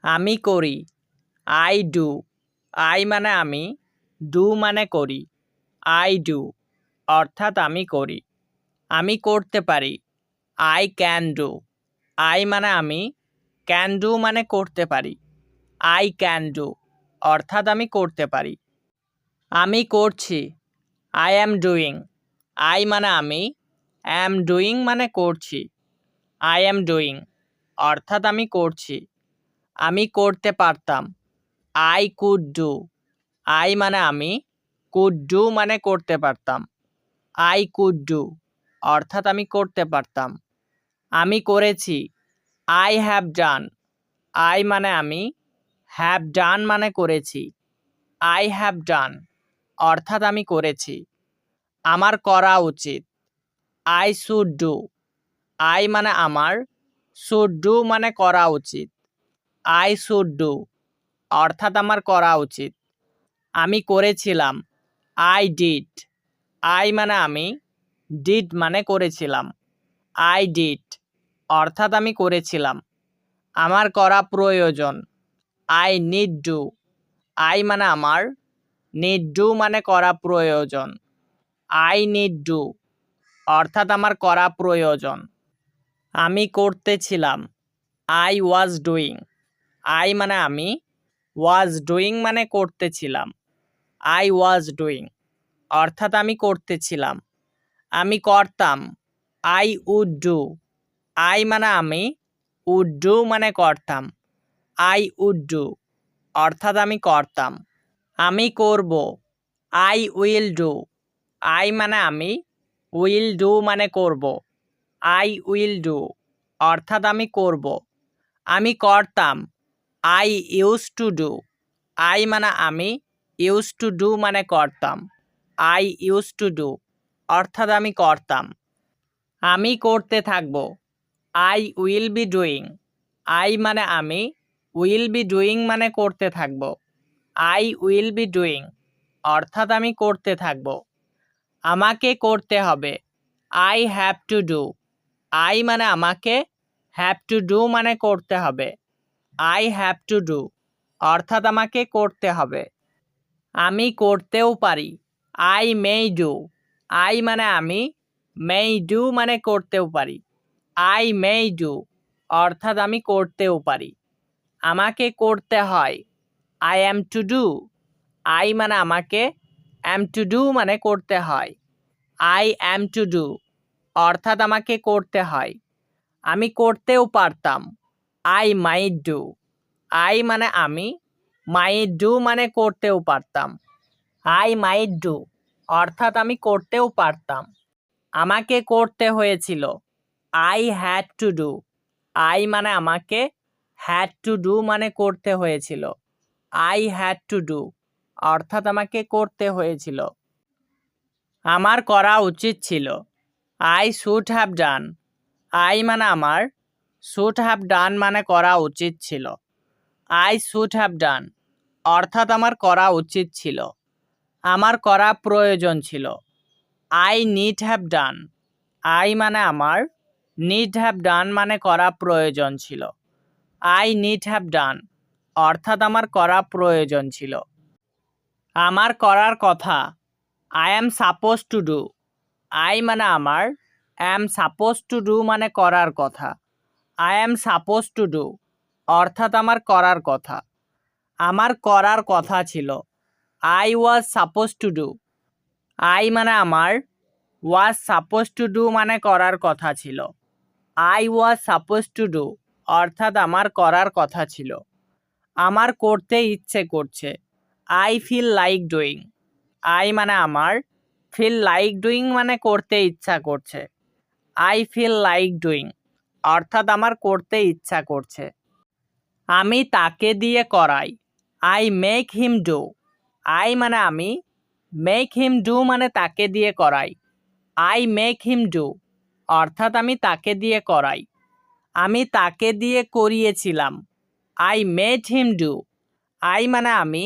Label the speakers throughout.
Speaker 1: আমি করি, I do. I মানে আমি, ডু মানে করি। আই ডু অর্থাৎ আমি করি। আমি করতে পারি, আই ক্যান ডু। আই মানে আমি, ক্যান ডু মানে করতে পারি। আই ক্যান ডু অর্থাৎ আমি করতে পারি। আমি করছি, আই অ্যাম ডুইং। আই মানে আমি, অ্যাম ডুইং মানে করছি। আই অ্যাম ডুইং অর্থাৎ আমি করছি। আমি করতে পারতাম, আই কুড ডু। আই মানে আমি, কুড ডু মানে করতে পারতাম। আই কুড ডু অর্থাৎ আমি করতে পারতাম। আমি করেছি, আই হ্যাভ ডান। আই মানে আমি, হ্যাভ ডান মানে করেছি। আই হ্যাভ ডান অর্থাৎ আমি করেছি। আমার করা উচিত, আই শুড ডু। আই মানে আমার, শুড ডু মানে করা উচিত। আই শুড ডু অর্থাৎ আমার করা উচিত। আমি করেছিলাম, আই ডিড। আই মানে আমি, ডিড মানে করেছিলাম। আই ডিড অর্থাৎ আমি করেছিলাম। আমার করা প্রয়োজন, আই নিড ডু। আই মানে আমার, নিড ডু মানে করা প্রয়োজন। আই নিড ডু অর্থাৎ আমার করা প্রয়োজন। আমি করতেছিলাম, আই ওয়াজ ডুইং। আই মানে আমি, ওয়াজ ডুইং মানে করতেছিলাম। আই ওয়াজ ডুইং অর্থাৎ আমি করতেছিলাম। আমি করতাম, আই উড ডু। আই মানে আমি, উড ডু মানে করতাম। আই উড ডু অর্থাৎ আমি করতাম। আমি করব, আই উইল ডু। আই মানে আমি, উইল ডু মানে করব। আই উইল ডু অর্থাৎ আমি করব। আমি করতাম, I use to do. I মানে আমি, ইউজ টু ডু মানে করতাম। আই ইউজ টু ডু অর্থাৎ আমি করতাম। আমি করতে থাকব, I will be doing. I মানে আমি, উইল বি ডুইং মানে করতে থাকব। আই উইল বি ডুইং অর্থাৎ আমি করতে থাকব। আমাকে করতে হবে, I have to do. I মানে আমাকে, হ্যাভ টু ডু মানে করতে হবে। আই হ্যাভ টু ডু অর্থাৎ আমাকে করতে হবে। আমি করতেও পারি, আই মেই ডু। আই মানে আমি, মেই ডু মানে করতেও পারি। আই মেই ডু অর্থাৎ আমি করতেও পারি। আমাকে করতে হয়, I am to do. I মানে আমাকে, অ্যাম টু ডু মানে করতে হয়। আই অ্যাম টু ডু অর্থাৎ আমাকে করতে হয়। আমি করতেও পারতাম, আই মাইট ডু। আই মানে আমি, মাইট ডু মানে করতেও পারতাম। আই মাইট ডু অর্থাৎ আমি করতেও পারতাম। আমাকে করতে হয়েছিল, I had to do. I মানে আমাকে, হ্যাড টু ডু মানে করতে হয়েছিল। আই হ্যাড টু ডু অর্থাৎ আমাকে করতে হয়েছিল। আমার করা উচিত ছিল, I should have done. I মানে আমার, শুড হ্যাভ ডান মানে করা উচিত ছিল। আই শুড হ্যাভ ডান অর্থাৎ আমার করা উচিত ছিল। আমার করা প্রয়োজন ছিল, I need have done. I মানে আমার, নিড হ্যাভ ডান মানে করা প্রয়োজন ছিল। আই নিড হ্যাভ ডান অর্থাৎ আমার করা প্রয়োজন ছিল। আমার করার কথা, I am suppose to do. I মানে আমার, অ্যাম সাপোজ টু ডু মানে করার কথা। I am suppose to do অর্থাৎ আমার করার কথা। আমার করার কথা ছিল, I was suppose to do. I মানে আমার, ওয়াজ সাপোজ টু ডু মানে করার কথা ছিল। I was suppose to do অর্থাৎ আমার করার কথা ছিল। আমার করতে ইচ্ছে করছে, I feel like doing. I মানে আমার, ফিল লাইক ডুইং মানে করতে ইচ্ছা করছে। আই ফিল লাইক ডুইং অর্থাৎ আমার করতে ইচ্ছা করছে। আমি তাকে দিয়ে করাই, I make him do. I মানে আমি, মেক হিম ডু মানে তাকে দিয়ে করাই। আই মেক হিম ডু অর্থাৎ আমি তাকে দিয়ে করাই। আমি তাকে দিয়ে করিয়েছিলাম, I made him do. I মানে আমি,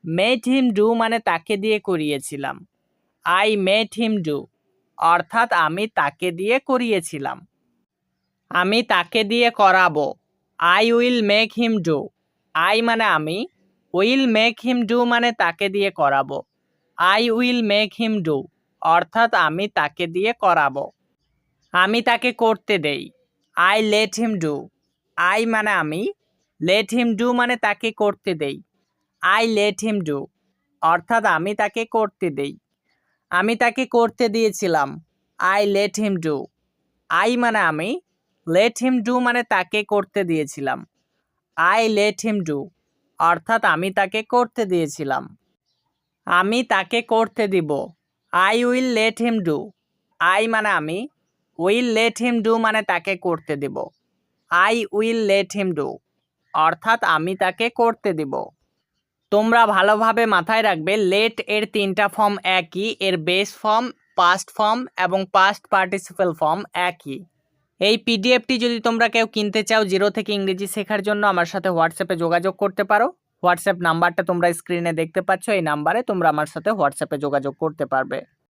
Speaker 1: মেড হিম ডু মানে তাকে দিয়ে করিয়েছিলাম। আই মেড হিম ডু অর্থাৎ আমি তাকে দিয়ে করিয়েছিলাম। আমি তাকে দিয়ে করাবো, I will make him do. I মানে আমি, উইল মেক হিম ডু মানে তাকে দিয়ে করাবো। I will make him do অর্থাৎ আমি তাকে দিয়ে করাবো। আমি তাকে করতে দেই। I let him do. I মানে আমি, লেট হিম ডু মানে তাকে করতে দেই। আই লেট হিম ডু অর্থাৎ আমি তাকে করতে দেই। আমি তাকে করতে দিয়েছিলাম। I let him do. I মানে আমি, লেট হিম ডু মানে তাকে করতে দিয়েছিলাম। আই লেট হিম ডু অর্থাৎ আমি তাকে করতে দিয়েছিলাম। আমি তাকে করতে দিব। I will let him do. I মানে আমি, উইল লেট হিম ডু মানে তাকে করতে দিব। I will let him do অর্থাৎ আমি তাকে করতে দিব। তোমরা ভালোভাবে মাথায় রাখবে, লেট এর 3টা ফর্ম একই, এর বেস ফর্ম, পাস্ট ফর্ম এবং পাস্ট পার্টিসিপেল ফর্ম একই। এই পিডিএফটি যদি তোমরা কেউ কিনতে চাও জিরো থেকে ইংরেজি শেখার জন্য আমার সাথে হোয়াটসঅ্যাপে যোগাযোগ করতে পারো। হোয়াটসঅ্যাপ নাম্বারটা তোমরা স্ক্রিনে দেখতে পাচ্ছ, এই নাম্বারে তোমরা আমার সাথে হোয়াটসঅ্যাপে যোগাযোগ করতে পারবে।